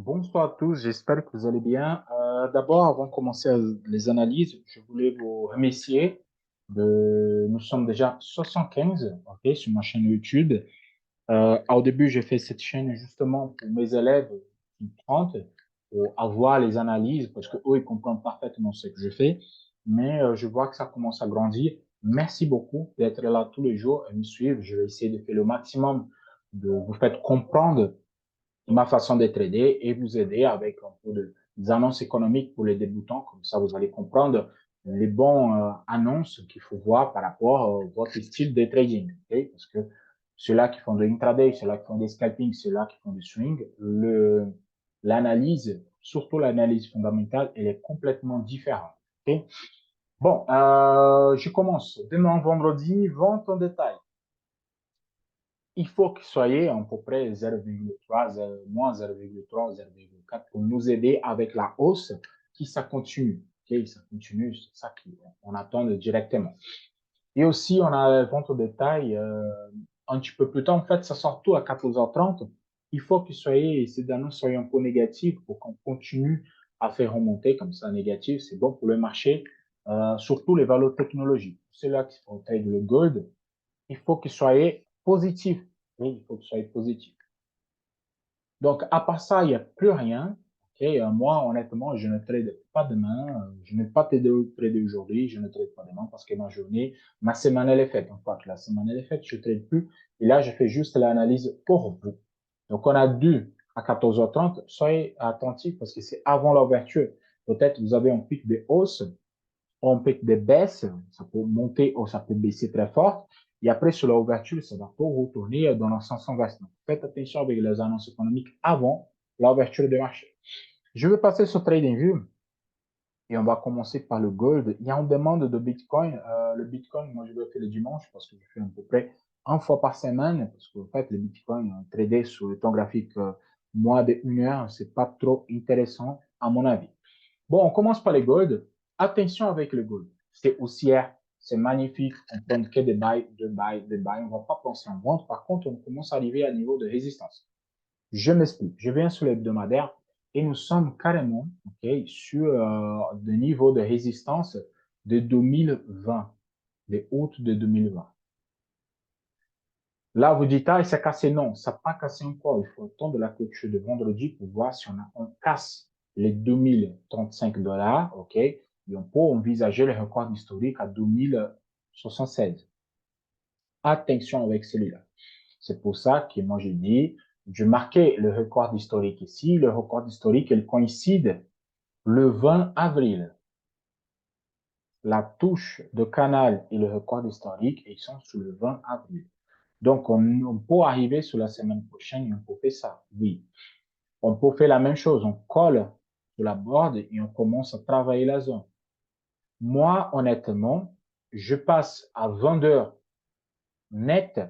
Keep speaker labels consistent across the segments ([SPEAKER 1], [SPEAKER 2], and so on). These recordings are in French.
[SPEAKER 1] Bonsoir à tous, j'espère que vous allez bien. D'abord, avant de commencer les analyses, je voulais vous remercier nous sommes déjà 75, ok, sur ma chaîne YouTube. Au début, j'ai fait cette chaîne justement pour mes élèves qui 30, pour avoir les analyses, parce que eux, ils comprennent parfaitement ce que je fais. Mais je vois que ça commence à grandir. Merci beaucoup d'être là tous les jours et me suivre. Je vais essayer de faire le maximum de vous faire comprendre ma façon de trader et vous aider avec un peu des annonces économiques pour les débutants. Comme ça, vous allez comprendre les bons annonces qu'il faut voir par rapport à votre style de trading. Okay? Parce que ceux-là qui font de intraday, ceux-là qui font des scalping, ceux-là qui font du swing, l'analyse, surtout l'analyse fondamentale, elle est complètement différente. Okay? Bon, je commence. Demain, vendredi, vente en détail. Il faut que soyez à peu près 0,3, moins 0,3, 0,4 pour nous aider avec la hausse qui ça continue. Okay? Ça continue, c'est ça qu'on attend directement. Et aussi, on a la vente au détail un petit peu plus tard. En fait, ça sort tout à 14h30. Il faut que soyez, ces annonces soient un peu négatives pour qu'on continue à faire remonter comme ça négatif. C'est bon pour le marché, surtout les valeurs technologiques. Ceux-là qui font trade le gold, il faut que soyez positif. Oui, il faut que vous soyez positif. Donc, à part ça, il n'y a plus rien. Okay? Moi, honnêtement, je ne trade pas demain. Je n'ai pas tradé aujourd'hui. Je ne trade pas demain parce que ma semaine, elle est faite. En fait, la semaine, elle est faite. Je ne trade plus. Et là, je fais juste l'analyse pour vous. Donc, on a dû à 14h30. Soyez attentifs parce que c'est avant l'ouverture. Peut-être vous avez un pic de hausse on pic de baisse, ça peut monter ou ça peut baisser très fort. Et après, sur l'ouverture, ça va pas retourner dans le sens inverse. Donc, faites attention avec les annonces économiques avant l'ouverture du marché. Je vais passer sur TradingView et on va commencer par le gold. Il y a une demande de Bitcoin. Le Bitcoin, moi, je le fais le dimanche parce que je fais à peu près une fois par semaine parce qu'en fait, le Bitcoin tradé sur le temps graphique moins de 1 heure, c'est pas trop intéressant à mon avis. Bon, on commence par les gold. Attention avec le gold. C'est haussière, c'est magnifique. On prend que des buy, de buy, de buy. On ne va pas penser en vente. Par contre, on commence à arriver à niveau de résistance. Je m'explique. Je viens sur l'hebdomadaire et nous sommes carrément okay, sur le niveau de résistance de 2020, de août de 2020. Là, vous dites, ah, c'est cassé. Non, ça n'a pas cassé encore. Il faut attendre la clôture de vendredi pour voir si on casse les 2035 $, OK? Et on peut envisager le record historique à 2076. Attention avec celui-là. C'est pour ça que moi, je dis, je marquais le record historique ici. Le record historique, il coïncide le 20 avril. La touche de canal et le record historique, ils sont sur le 20 avril. Donc, on peut arriver sur la semaine prochaine et on peut faire ça. Oui. On peut faire la même chose. On colle sur la board et on commence à travailler la zone. Moi, honnêtement, je passe à 20 heures net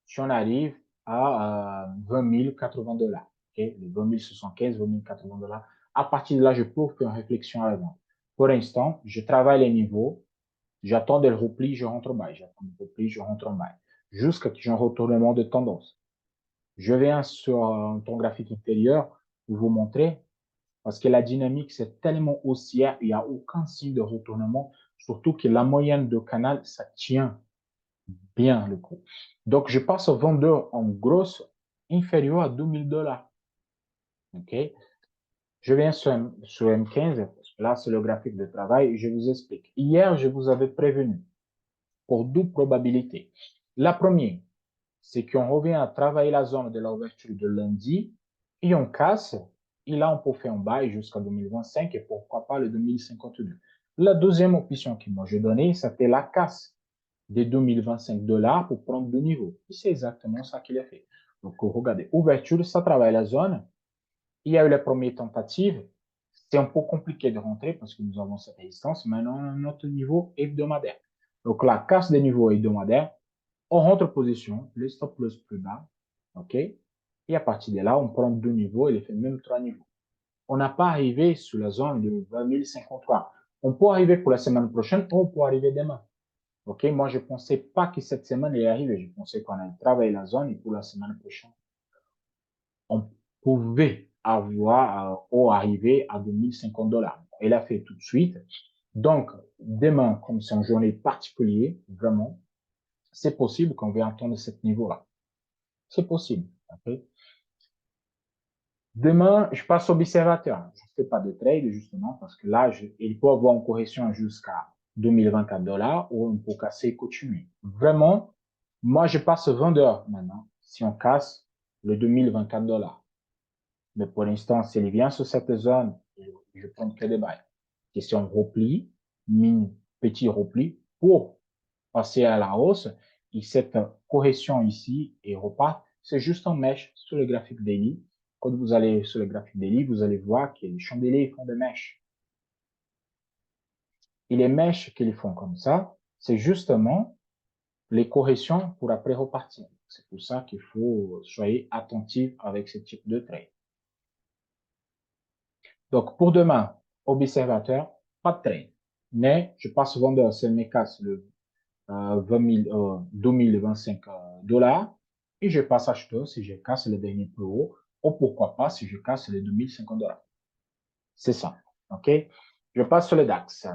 [SPEAKER 1] si on arrive à 20 080 $. Okay? Les 20 075, 20 080 $. À partir de là, je peux faire une réflexion à la vente. Pour l'instant, je travaille les niveaux. J'attends le repli, je rentre en bas. J'attends le repli, je rentre en bas. Jusqu'à ce que j'ai un retournement de tendance. Je viens sur un ton graphique inférieur pour vous montrer, parce que la dynamique, c'est tellement haussière, il n'y a aucun signe de retournement, surtout que la moyenne de canal, ça tient bien le coup. Donc, je passe au vendeur en grosse inférieur à 2000 $. OK? Je viens sur M15, parce que là, c'est le graphique de travail, et je vous explique. Hier, je vous avais prévenu pour deux probabilités. La première, c'est qu'on revient à travailler la zone de l'ouverture de lundi et on casse. Et là, on peut faire un bail jusqu'à 2025 et pourquoi pas le 2052. La deuxième option que moi j'ai donnée, c'était la casse des 2025 $ pour prendre de niveau. Et c'est exactement ça qu'il a fait. Donc, regardez, ouverture, ça travaille la zone. Il y a eu les premières tentatives. C'est un peu compliqué de rentrer parce que nous avons cette résistance. Maintenant, on a notre niveau hebdomadaire. Donc, la casse des niveaux hebdomadaires, on rentre en position, le stop loss plus bas, OK? Et à partir de là, on prend deux niveaux et il fait même trois niveaux. On n'a pas arrivé sur la zone de 20 053. On peut arriver pour la semaine prochaine ou on peut arriver demain. OK? Moi, je ne pensais pas que cette semaine est arrivée. Je pensais qu'on allait travailler la zone et pour la semaine prochaine, on pouvait avoir ou arriver à 2050 $. Il a fait tout de suite. Donc, demain, comme c'est une journée particulière, vraiment, c'est possible qu'on va atteindre ce niveau-là. C'est possible. Okay? Demain, je passe observateur. Je ne fais pas de trade, justement, parce que là, il peut avoir une correction jusqu'à 2024 $ ou on peut casser et continuer. Vraiment, moi, je passe vendeur maintenant, si on casse le 2024 $. Mais pour l'instant, s'il vient sur cette zone, je prends que des bails. Question repli, mine, petit repli pour passer à la hausse. Et cette correction ici et repart, c'est juste en mèche sur le graphique daily. Quand vous allez sur le graphique daily, vous allez voir que les chandeliers font des mèches. Et les mèches qu'ils font comme ça, c'est justement les corrections pour après repartir. C'est pour ça qu'il faut soyez attentif avec ce type de trade. Donc, pour demain, observateur, pas de trade. Mais je passe vendeur, c'est mes casse le 2025 $. Et je passe acheteur si je casse le dernier plus haut. Ou pourquoi pas si je casse les 2050 $. C'est ça. OK? Je passe sur le DAX.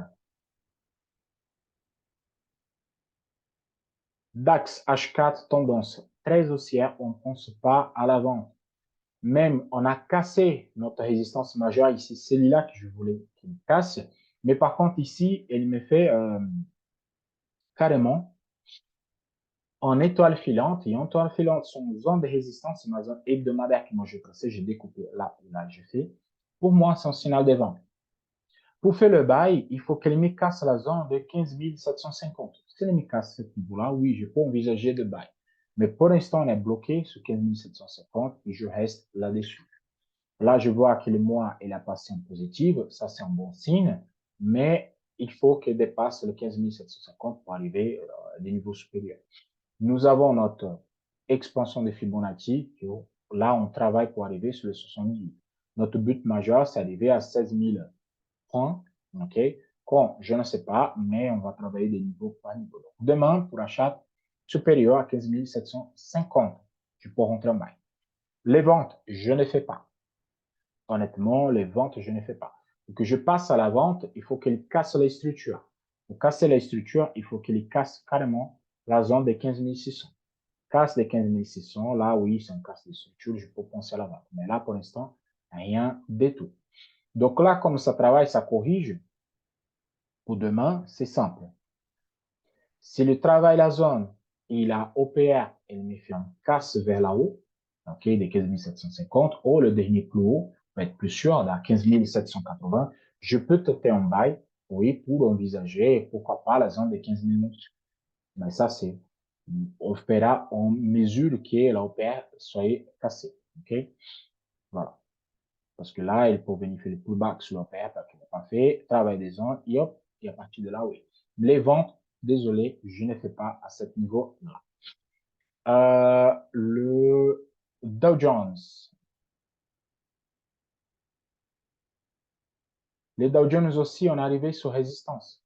[SPEAKER 1] DAX H4, tendance très haussière. On ne pense pas à la vente. Même, on a cassé notre résistance majeure ici. C'est là que je voulais qu'il casse. Mais par contre, ici, il me fait carrément en étoile filante. Et en étoile filante, son zone de résistance, c'est ma zone hebdomadaire que moi je traçais. J'ai découpé là, là, j'ai fait. Pour moi, c'est un signal de vente. Pour faire le bail, il faut qu'elle me casse la zone de 15 750. Si elle me casse ce niveau-là, oui, je peux envisager de bail. Mais pour l'instant, on est bloqué sur 15 750 et je reste là-dessus. Là, je vois que le mois, il a passé en positive. Ça, c'est un bon signe. Mais il faut qu'il dépasse le 15 750 pour arriver à des niveaux supérieurs. Nous avons notre expansion de Fibonacci. Là, on travaille pour arriver sur le 78. Notre but majeur, c'est d'arriver à 16 000 points. OK? Quand, je ne sais pas, mais on va travailler des niveaux par niveau. Donc, demain, pour achat supérieur à 15 750, je peux rentrer en bail. Les ventes, je ne fais pas. Honnêtement, les ventes, je ne fais pas. Pour que je passe à la vente, il faut qu'elle casse les structures. Pour casser les structures, il faut qu'elle casse carrément la zone des 15 600. Casse des 15 600, là, oui, c'est un casse des structures, je peux penser à la vente. Mais là, pour l'instant, rien du tout. Donc là, comme ça travaille, ça corrige. Pour demain, c'est simple. Si le travail, la zone, il a OPR, il me fait un casse vers la haut, ok, des 15 750, ou le dernier plus haut, pour être plus sûr, à 15 780, je peux tenter un bail, oui, pour envisager, pourquoi pas, la zone des 15 000. Mais ça, c'est, on fera en mesure que la OPR soit cassée, ok? Voilà. Parce que là, il peut venir faire le pullback sur l'OPR parce qu'il n'a pas fait, travail des zones, et hop, et à partir de là, oui. Les ventes, désolé, je ne fais pas à ce niveau-là. Le Dow Jones. Les Dow Jones aussi, on est arrivé sur résistance.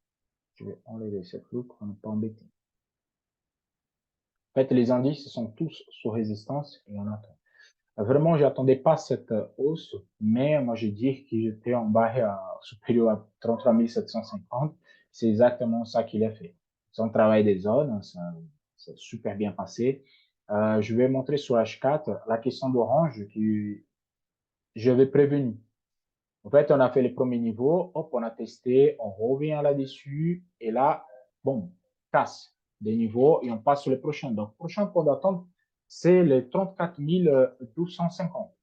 [SPEAKER 1] Je vais enlever cette loupe pour ne pas embêter. En fait, les indices sont tous sur résistance et on attend. Vraiment, j'attendais pas cette hausse, mais moi, j'ai dit que j'étais en bas supérieur à 33 750. C'est exactement ça qu'il a fait. Son travail des zones, ça super bien passé. Je vais montrer sur H4 la question d'Orange que j'avais prévenu. En fait, on a fait les premiers niveaux, hop, on a testé, on revient là-dessus, et là, bon, casse des niveaux et on passe sur les prochains. Donc, prochain point d'attente, c'est les 34 1250.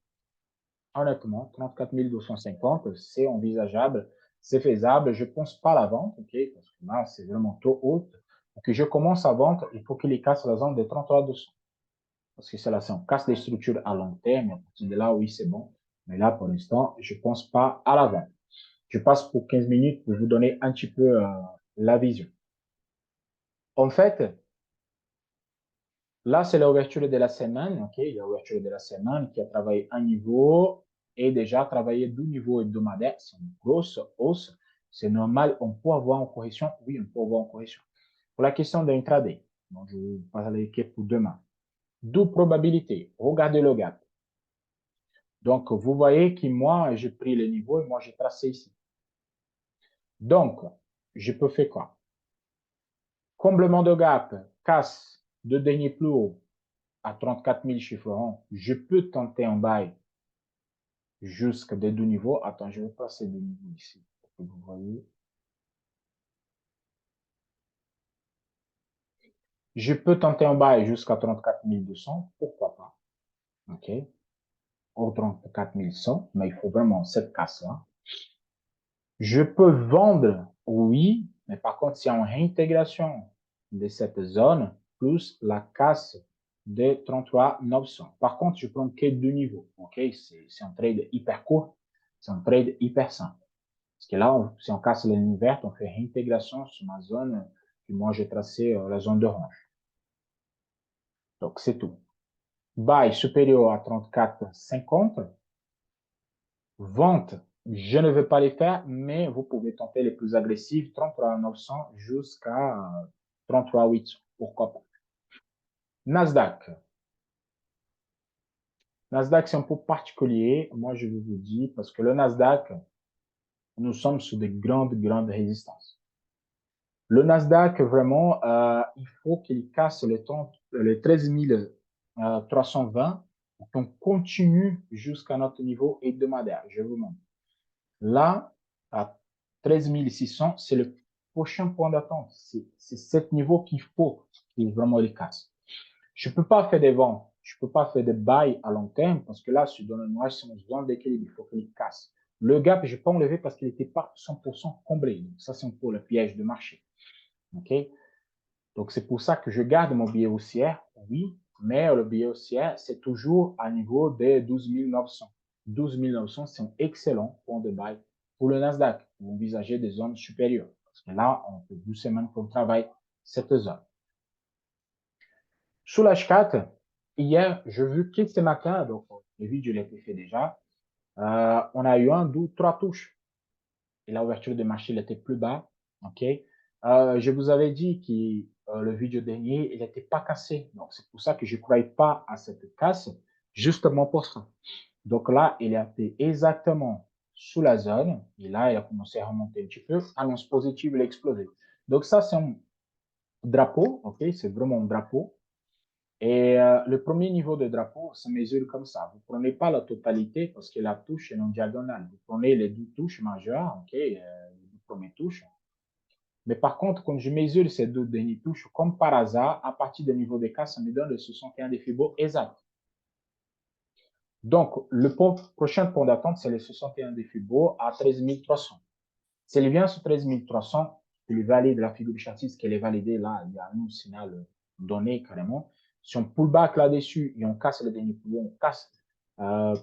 [SPEAKER 1] Honnêtement, 34 250, c'est envisageable, c'est faisable. Je pense pas à la vente, ok, parce que là, c'est vraiment trop haut. Pour que je commence à vendre, il faut qu'il casse la zone de 33 200. Parce que c'est là, on casse des structures à long terme. À partir de là, oui, c'est bon. Mais là, pour l'instant, je pense pas à la vente. Je passe pour 15 minutes pour vous donner un petit peu la vision. En fait, là, c'est l'ouverture de la semaine, ok? L'ouverture de la semaine qui a travaillé un niveau et déjà travaillé 2 niveaux hebdomadaires. C'est une grosse hausse. C'est normal. On peut avoir une correction. Oui, on peut avoir une correction. Pour la question d'intraday, donc je vais vous parler pour demain. 2 probabilités. Regardez le gap. Donc, vous voyez que moi, j'ai pris le niveau et moi, j'ai tracé ici. Donc, je peux faire quoi? Comblement de gap, casse de dernier plus haut à 34 000 chiffres ronds. Je peux tenter un bail jusqu'à des deux niveaux. Attends, je vais passer deux niveaux ici pour que vous voyez. Je peux tenter un bail jusqu'à 34 200. Pourquoi pas? OK. Ou 34 100, mais il faut vraiment cette casse-là. Je peux vendre, oui, mais par contre, c'est en réintégration de cette zone plus la casse de 33 900. Par contre, je prends que deux niveaux. OK? C'est un trade hyper court. C'est un trade hyper simple. Parce que là, si on casse la ligne verte, on fait réintégration sur ma zone que moi j'ai tracé la zone d'orange. Donc, c'est tout. Buy supérieur à 34,50. Vente, je ne vais pas les faire, mais vous pouvez tenter les plus agressifs, 33 900 jusqu'à 33 800. Pourquoi pas? Nasdaq. Nasdaq, c'est un peu particulier. Moi, je vais vous dire, parce que le Nasdaq, nous sommes sur des grandes résistances. Le Nasdaq, vraiment, il faut qu'il casse les 13 320 pour qu'on continue jusqu'à notre niveau hebdomadaire. Je vous montre. Là, à 13 600, c'est le prochain point d'attente. C'est cet niveau qu'il faut qu'il vraiment le casse. Je peux pas faire des ventes. Je peux pas faire des bails à long terme parce que là, sur le noir, c'est une zone d'équilibre. Il faut qu'il casse. Le gap, je peux pas enlever parce qu'il n'était pas 100% comblé. Donc, ça, c'est un peu le piège de marché. OK? Donc, c'est pour ça que je garde mon billet haussière, oui, mais le billet haussière, c'est toujours à niveau des 12 900. 12 900, c'est un excellent point de bail pour le Nasdaq. Vous envisagez des zones supérieures. Parce que là, on fait 12 semaines qu'on travaille cette zone. Sur l'H4, hier, je vu que ce matin, donc le vidéo l'a été fait déjà, on a eu un, deux, trois touches. Et l'ouverture de marché, il était plus bas. OK? Je vous avais dit que le vidéo dernier, il n'était pas cassé. Donc, c'est pour ça que je ne croyais pas à cette casse, justement pour ça. Donc là, il a été exactement sous la zone. Et là, il a commencé à remonter un petit peu. Annonce positive, il a explosé. Donc ça, c'est un drapeau. OK? C'est vraiment un drapeau. Et le premier niveau de drapeau se mesure comme ça. Vous ne prenez pas la totalité parce que la touche est non diagonale. Vous prenez les deux touches majeures, OK, les deux premières touches. Mais par contre, quand je mesure ces deux dernières touches, comme par hasard, à partir du niveau des cas, ça me donne le 61 des Fibo exact. Donc, le prochain point d'attente, c'est le 61 des Fibo à 13 300. S'il vient sur 13 300, il valide la figure de châssis, qu'elle est validée là, il y a un signal donné carrément. Si on pull back là-dessus et on casse le dernier plus haut, on casse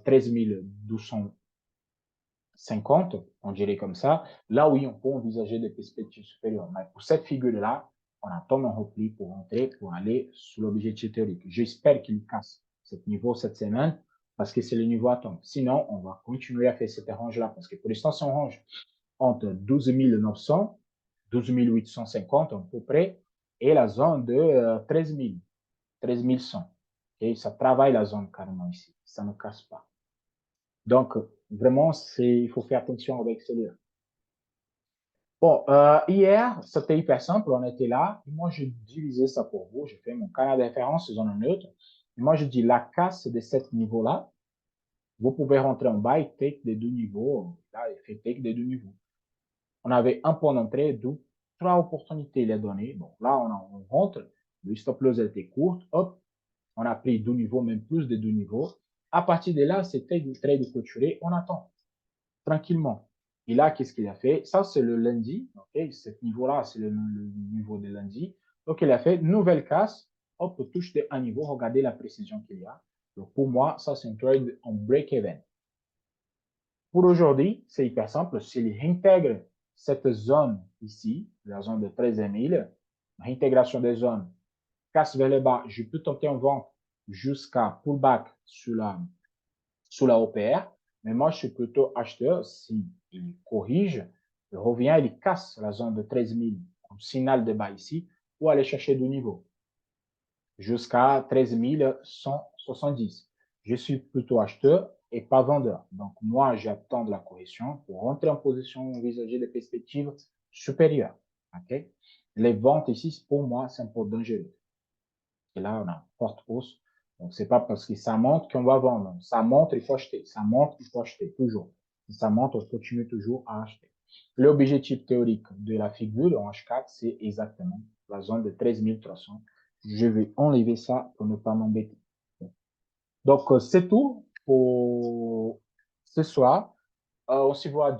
[SPEAKER 1] 13 250, on dirait comme ça, là oui, on peut envisager des perspectives supérieures. Mais pour cette figure-là, on attend un repli pour rentrer, pour aller sur l'objectif théorique. J'espère qu'il casse ce niveau cette semaine parce que c'est le niveau à attendre. Sinon, on va continuer à faire cette range-là parce que pour l'instant, c'est un range entre 12 900, 12 850 à peu près, et la zone de 13 000, 13 100. Et ça travaille la zone carrément ici. Ça ne casse pas. Donc, vraiment, il faut faire attention avec celui-là. Bon, hier, c'était hyper simple. On était là. Moi, j'ai divisé ça pour vous. J'ai fait mon canal de référence zone neutre. Et moi, je dis la casse de ce niveau-là. Vous pouvez rentrer en buy, take des deux niveaux. Là, il fait take des deux niveaux. On avait un point d'entrée, d'où trois opportunités les données. Bon, là, on rentre. Le stop loss était court. Hop, on a pris deux niveaux, même plus de deux niveaux. À partir de là, c'était du trade clôturé. On attend tranquillement. Et là, qu'est-ce qu'il a fait? Ça, c'est le lundi. OK? Ce niveau-là, c'est le niveau de lundi. Donc, il a fait nouvelle casse. Hop, touche de un niveau. Regardez la précision qu'il y a. Donc, pour moi, ça, c'est un trade en break-even. Pour aujourd'hui, c'est hyper simple. S'il intègre cette zone ici, la zone de 13 000, réintégration des zones, casse vers le bas, je peux tenter en vente jusqu'à pullback sur la OPR. Mais moi, je suis plutôt acheteur. S'il corrige, il revient, il casse la zone de 13 000 comme signal de bas ici, ou aller chercher du niveau jusqu'à 13 170. Je suis plutôt acheteur et pas vendeur. Donc, moi, j'attends de la correction pour rentrer en position, envisager des perspectives supérieures. OK? Les ventes ici, pour moi, c'est un peu dangereux. Et là, on a une forte hausse. Donc, c'est pas parce que ça monte qu'on va vendre. Ça monte, il faut acheter. Ça monte, il faut acheter, toujours. Si ça monte, on continue toujours à acheter. L'objectif théorique de la figure en H4, c'est exactement la zone de 13 300. Je vais enlever ça pour ne pas m'embêter. Donc, c'est tout pour ce soir. On se voit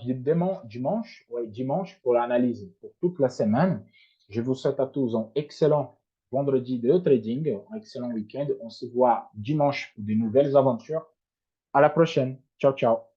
[SPEAKER 1] dimanche, ouais, dimanche pour l'analyse pour toute la semaine. Je vous souhaite à tous un excellent vendredi de trading, un excellent week-end. On se voit dimanche pour de nouvelles aventures. À la prochaine. Ciao, ciao.